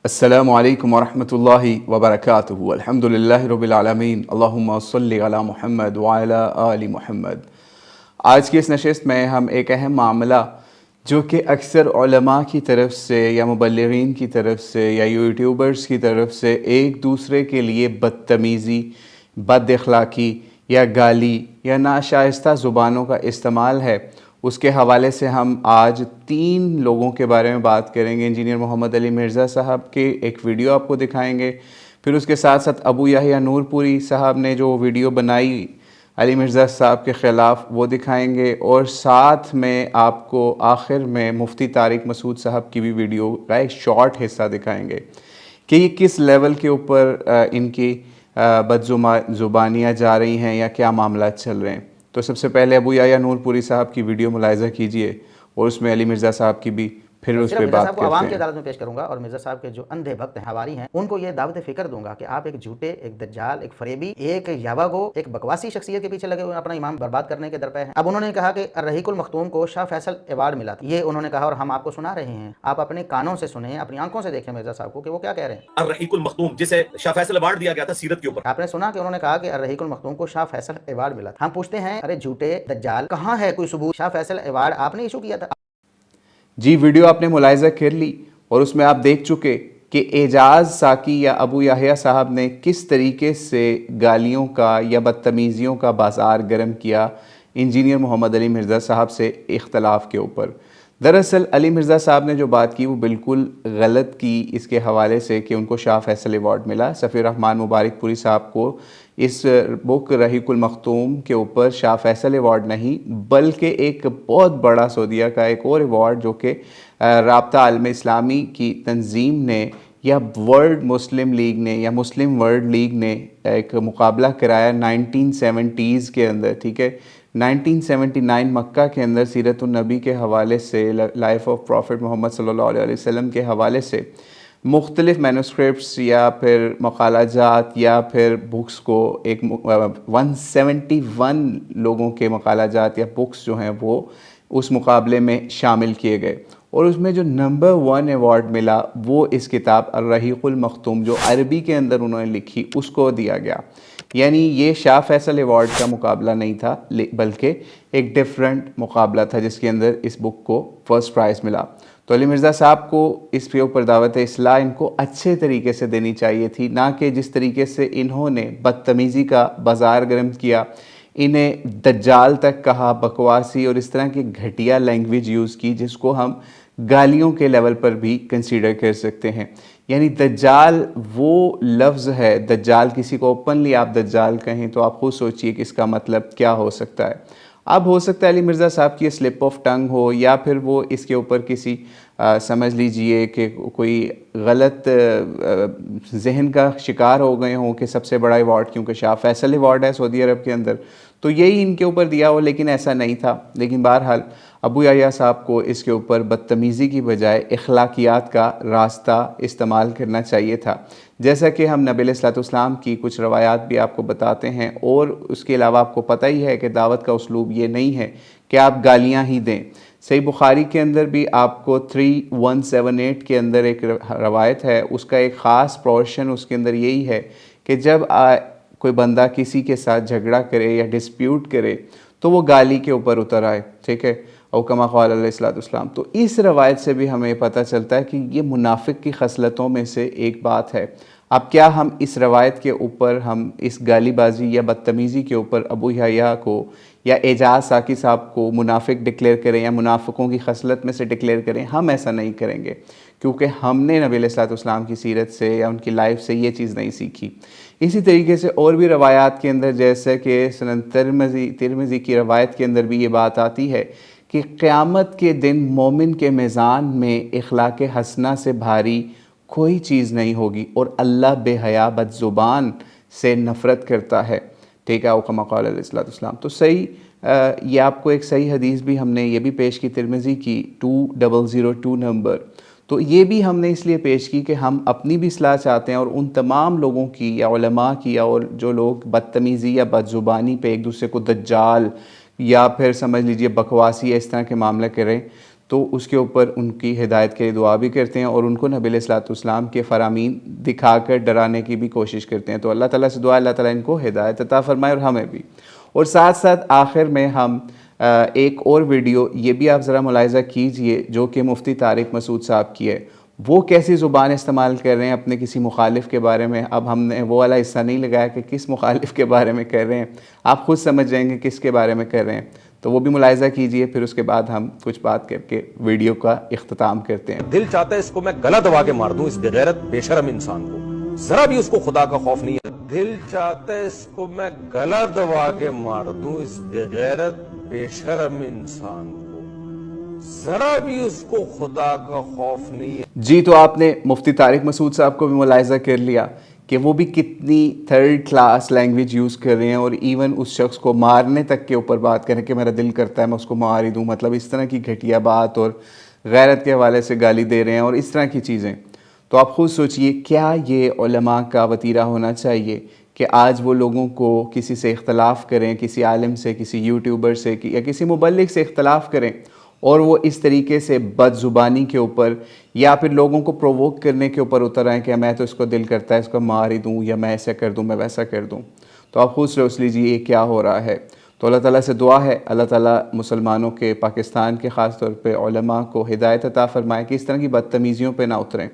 السلام علیکم ورحمۃ اللہ وبرکاتہ۔ الحمدللہ رب العالمین، اللہم صلی علی محمد وعلی آل محمد۔ آج کی اس نشست میں ہم ایک اہم معاملہ جو کہ اکثر علماء کی طرف سے یا مبلغین کی طرف سے یا یوٹیوبرز کی طرف سے ایک دوسرے کے لیے بدتمیزی، بد اخلاقی یا گالی یا ناشائستہ زبانوں کا استعمال ہے، اس کے حوالے سے ہم آج 3 لوگوں کے بارے میں بات کریں گے۔ انجینئر محمد علی مرزا صاحب کے ایک ویڈیو آپ کو دکھائیں گے، پھر اس کے ساتھ ساتھ ابو یحییٰ نور پوری صاحب نے جو ویڈیو بنائی علی مرزا صاحب کے خلاف وہ دکھائیں گے، اور ساتھ میں آپ کو آخر میں مفتی طارق مسعود صاحب کی بھی ویڈیو کا ایک شارٹ حصہ دکھائیں گے کہ یہ کس لیول کے اوپر ان کی بد زبانیاں جا رہی ہیں یا کیا معاملات چل رہے ہیں۔ تو سب سے پہلے ابو یحییٰ نور پوری صاحب کی ویڈیو ملاحظہ کیجئے اور اس میں علی مرزا صاحب کی بھی پھر اس پہ بات کرتے ہیں۔ عوام کی عدالت میں پیش کروں گا، اور مرزا صاحب کے جو اندھے بھکت حواری ہیں ان کو یہ دعوت فکر دوں گا کہ آپ ایک جھوٹے، ایک دجال، ایک فریبی، ایک یاوہ، ایک بکواسی شخصیت کے پیچھے لگے ہوئے اپنا امام برباد کرنے کے درپے ہیں۔ اب انہوں نے کہا کہ الرحیق المختوم کو شاہ فیصل ایوارڈ ملا تھا، یہ انہوں نے کہا اور ہم آپ کو سنا رہے ہیں، آپ اپنے کانوں سے سنیں، اپنی آنکھوں سے دیکھیں مرزا صاحب کو کہ وہ کیا کہہ رہے ہیں۔ الرحیق المختوم جسے شاہ فیصل ایوارڈ دیا گیا تھا سیرت کے اوپر، آپ نے سنا کہ انہوں نے کہا کہ الرحیق المختوم کو شاہ فیصل ایوارڈ ملا تھا۔ ہم پوچھتے ہیں ارے جھوٹے دجال، کہاں ہے کوئی ثبوت؟ شاہ فیصل ایوارڈ آپ نے ایشو کیا تھا۔ جی ویڈیو آپ نے ملاحظہ کر لی اور اس میں آپ دیکھ چکے کہ اعجاز ساکی یا ابو یحییٰ صاحب نے کس طریقے سے گالیوں کا یا بدتمیزیوں کا بازار گرم کیا انجینئر محمد علی مرزا صاحب سے اختلاف کے اوپر۔ دراصل علی مرزا صاحب نے جو بات کی وہ بالکل غلط کی اس کے حوالے سے کہ ان کو شاہ فیصل ایوارڈ ملا۔ صفی الرحمن مبارک پوری صاحب کو اس بک رحیق المختوم کے اوپر شاہ فیصل ایوارڈ نہیں بلکہ ایک بہت بڑا سعودیہ کا ایک اور ایوارڈ جو کہ رابطہ عالم اسلامی کی تنظیم نے یا ورلڈ مسلم لیگ نے یا مسلم ورلڈ لیگ نے ایک مقابلہ کرایا 1970s کے اندر، ٹھیک ہے، 1979 مکہ کے اندر سیرت النبی کے حوالے سے، لائف آف پروفٹ محمد صلی اللہ علیہ وسلم کے حوالے سے مختلف مینوسکرپٹس یا پھر مقالہ جات یا پھر بکس کو ایک 171 لوگوں کے مقالہ جات یا بکس جو ہیں وہ اس مقابلے میں شامل کیے گئے، اور اس میں جو نمبر 1 ایوارڈ ملا وہ اس کتاب الرحیق المختوم جو عربی کے اندر انہوں نے لکھی اس کو دیا گیا۔ یعنی یہ شاہ فیصل ایوارڈ کا مقابلہ نہیں تھا بلکہ ایک ڈیفرنٹ مقابلہ تھا جس کے اندر اس بک کو فرسٹ پرائز ملا۔ تو علی مرزا صاحب کو اس کے اوپر دعوت اصلاح ان کو اچھے طریقے سے دینی چاہیے تھی، نہ کہ جس طریقے سے انہوں نے بدتمیزی کا بازار گرم کیا، انہیں دجال تک کہا، بکواسی اور اس طرح کی گھٹیا لینگویج یوز کی جس کو ہم گالیوں کے لیول پر بھی کنسیڈر کر سکتے ہیں۔ یعنی دجال وہ لفظ ہے، دجال کسی کو اوپنلی آپ دجال کہیں تو آپ خود سوچئے کہ اس کا مطلب کیا ہو سکتا ہے۔ اب ہو سکتا ہے علی مرزا صاحب کی سلپ آف ٹنگ ہو یا پھر وہ اس کے اوپر کسی سمجھ لیجئے کہ کوئی غلط ذہن کا شکار ہو گئے ہوں کہ سب سے بڑا ایوارڈ کیونکہ شاہ فیصل ایوارڈ ہے سعودی عرب کے اندر تو یہی ان کے اوپر دیا ہو، لیکن ایسا نہیں تھا۔ لیکن بہرحال ابو یحییٰ صاحب کو اس کے اوپر بدتمیزی کی بجائے اخلاقیات کا راستہ استعمال کرنا چاہیے تھا، جیسا کہ ہم نبی علیہ الصلوۃ والسلام کی کچھ روایات بھی آپ کو بتاتے ہیں، اور اس کے علاوہ آپ کو پتہ ہی ہے کہ دعوت کا اسلوب یہ نہیں ہے کہ آپ گالیاں ہی دیں۔ صحیح بخاری کے اندر بھی آپ کو 3178 کے اندر ایک روایت ہے، اس کا ایک خاص پورشن اس کے اندر یہی ہے کہ جب کوئی بندہ کسی کے ساتھ جھگڑا کرے یا ڈسپیوٹ کرے تو وہ گالی کے اوپر اتر آئے، ٹھیک ہے، او کما قال علیہ الصلوۃ والسلام۔ تو اس روایت سے بھی ہمیں پتہ چلتا ہے کہ یہ منافق کی خصلتوں میں سے ایک بات ہے۔ اب کیا ہم اس روایت کے اوپر ہم اس گالی بازی یا بدتمیزی کے اوپر ابو یحییٰ کو یا اعجاز ساکی صاحب کو منافق ڈکلیئر کریں یا منافقوں کی خصلت میں سے ڈکلیئر کریں؟ ہم ایسا نہیں کریں گے، کیونکہ ہم نے نبی علیہ الصلوۃ والسلام کی سیرت سے یا ان کی لائف سے یہ چیز نہیں سیکھی۔ اسی طریقے سے اور بھی روایات کے اندر جیسے کہ سنن ترمذی کی روایت کے اندر بھی یہ بات آتی ہے کہ قیامت کے دن مومن کے میزان میں اخلاق حسنہ سے بھاری کوئی چیز نہیں ہوگی اور اللہ بے حیا بد زبان سے نفرت کرتا ہے، ٹھیک ہے، او کما قال علیہ الصلوۃ والسلام۔ تو صحیح یہ آپ کو ایک صحیح حدیث بھی ہم نے یہ بھی پیش کی ترمذی کی 2002 نمبر، تو یہ بھی ہم نے اس لیے پیش کی کہ ہم اپنی بھی اصلاح چاہتے ہیں اور ان تمام لوگوں کی یا علماء کی اور جو لوگ بدتمیزی یا بد زبانی پہ ایک دوسرے کو دجال یا پھر سمجھ لیجئے بکواسی یا اس طرح کے معاملے کریں تو اس کے اوپر ان کی ہدایت کے لیے دعا بھی کرتے ہیں اور ان کو نبی علیہ الصلوۃ والسلام کے فرامین دکھا کر ڈرانے کی بھی کوشش کرتے ہیں. تو اللہ تعالیٰ سے دعا اللہ تعالیٰ ان کو ہدایت عطا فرمائے اور ہمیں بھی. اور ساتھ ساتھ آخر میں ہم ایک اور ویڈیو یہ بھی آپ ذرا ملاحظہ کیجئے جو کہ مفتی طارق مسعود صاحب کی ہے. وہ کیسی زبان استعمال کر رہے ہیں اپنے کسی مخالف کے بارے میں. اب ہم نے وہ والا حصہ نہیں لگایا کہ کس مخالف کے بارے میں کر رہے ہیں, آپ خود سمجھ جائیں گے کس کے بارے میں کر رہے ہیں. تو وہ بھی ملاحظہ کیجئے, پھر اس کے بعد ہم کچھ بات کر کے ویڈیو کا اختتام کرتے ہیں. دل چاہتا ہے اس کو میں گلا دبا کے مار دوں, اس بغیرت بے شرم انسان کو, ذرا بھی اس کو خدا کا خوف نہیں ہے. دل چاہتا ہے اس کو میں گلا دبا کے مار دوں, اس بغیرت بے شرم انسان کو, ذرا بھی اس کو خدا کا خوف نہیں ہے. جی, تو آپ نے مفتی طارق مسعود صاحب کو بھی ملاحظہ کر لیا کہ وہ بھی کتنی تھرڈ کلاس لینگویج یوز کر رہے ہیں, اور ایون اس شخص کو مارنے تک کے اوپر بات کریں کہ میرا دل کرتا ہے میں اس کو مار ہی دوں. مطلب اس طرح کی گھٹیا بات اور غیرت کے حوالے سے گالی دے رہے ہیں اور اس طرح کی چیزیں. تو آپ خود سوچئے کیا یہ علماء کا وتیرہ ہونا چاہیے کہ آج وہ لوگوں کو کسی سے اختلاف کریں, کسی عالم سے, کسی یوٹیوبر سے یا کسی مبلغ سے اختلاف کریں, اور وہ اس طریقے سے بد زبانی کے اوپر یا پھر لوگوں کو پرووک کرنے کے اوپر اتر آئیں کہ میں تو اس کو دل کرتا ہے اس کو مار ہی دوں, یا میں ایسا کر دوں, میں ویسا کر دوں. تو آپ خود سوچ لیجیے یہ کیا ہو رہا ہے. تو اللہ تعالیٰ سے دعا ہے اللہ تعالیٰ مسلمانوں کے, پاکستان کے خاص طور پہ علماء کو ہدایت عطا فرمائے کہ اس طرح کی بدتمیزیوں پہ نہ اتریں.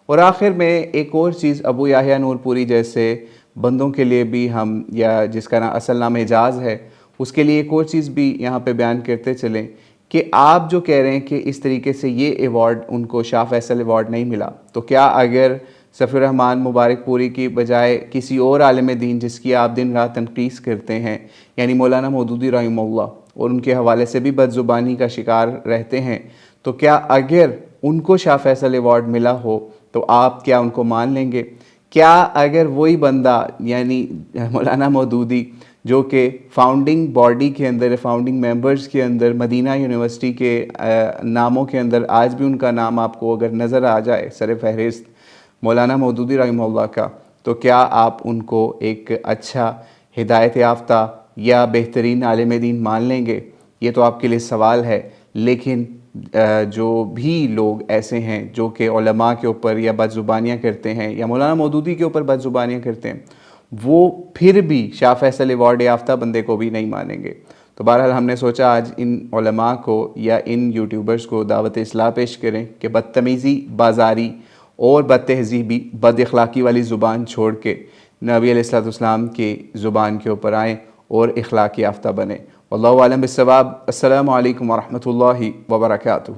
اور آخر میں ایک اور چیز, ابو یحییٰ نور پوری جیسے بندوں کے لیے بھی ہم, یا جس کا اصل نام اعجاز ہے, اس کے لیے ایک اور چیز بھی یہاں پہ بیان کرتے چلیں کہ آپ جو کہہ رہے ہیں کہ اس طریقے سے یہ ایوارڈ ان کو شاہ فیصل ایوارڈ نہیں ملا, تو کیا اگر صفی الرحمان مبارک پوری کی بجائے کسی اور عالم دین جس کی آپ دن رات تنقید کرتے ہیں, یعنی مولانا مودودی رحمہ اللہ, اور ان کے حوالے سے بھی بد زبانی کا شکار رہتے ہیں, تو کیا اگر ان کو شاہ فیصل ایوارڈ ملا ہو تو آپ کیا ان کو مان لیں گے؟ کیا اگر وہی بندہ یعنی مولانا مودودی جو کہ فاؤنڈنگ باڈی کے اندر, فاؤنڈنگ ممبرز کے اندر, مدینہ یونیورسٹی کے ناموں کے اندر آج بھی ان کا نام آپ کو اگر نظر آ جائے سر فہرست مولانا مودودی رحمہ اللہ کا, تو کیا آپ ان کو ایک اچھا ہدایت یافتہ یا بہترین عالم دین مان لیں گے؟ یہ تو آپ کے لیے سوال ہے. لیکن جو بھی لوگ ایسے ہیں جو کہ علماء کے اوپر یا بد زبانیاں کرتے ہیں یا مولانا مودودی کے اوپر بد زبانیاں کرتے ہیں, وہ پھر بھی شاہ فیصل ایوارڈ یافتہ بندے کو بھی نہیں مانیں گے. تو بہرحال ہم نے سوچا آج ان علماء کو یا ان یوٹیوبرز کو دعوت اصلاح پیش کریں کہ بدتمیزی, بازاری اور بد تہذیبی, بد اخلاقی والی زبان چھوڑ کے نبی علیہ الصلوۃ والسلام کی زبان کے اوپر آئیں اور اخلاق یافتہ بنیں. واللہ اعلم بالصواب. السلام علیکم ورحمۃ اللہ وبرکاتہ.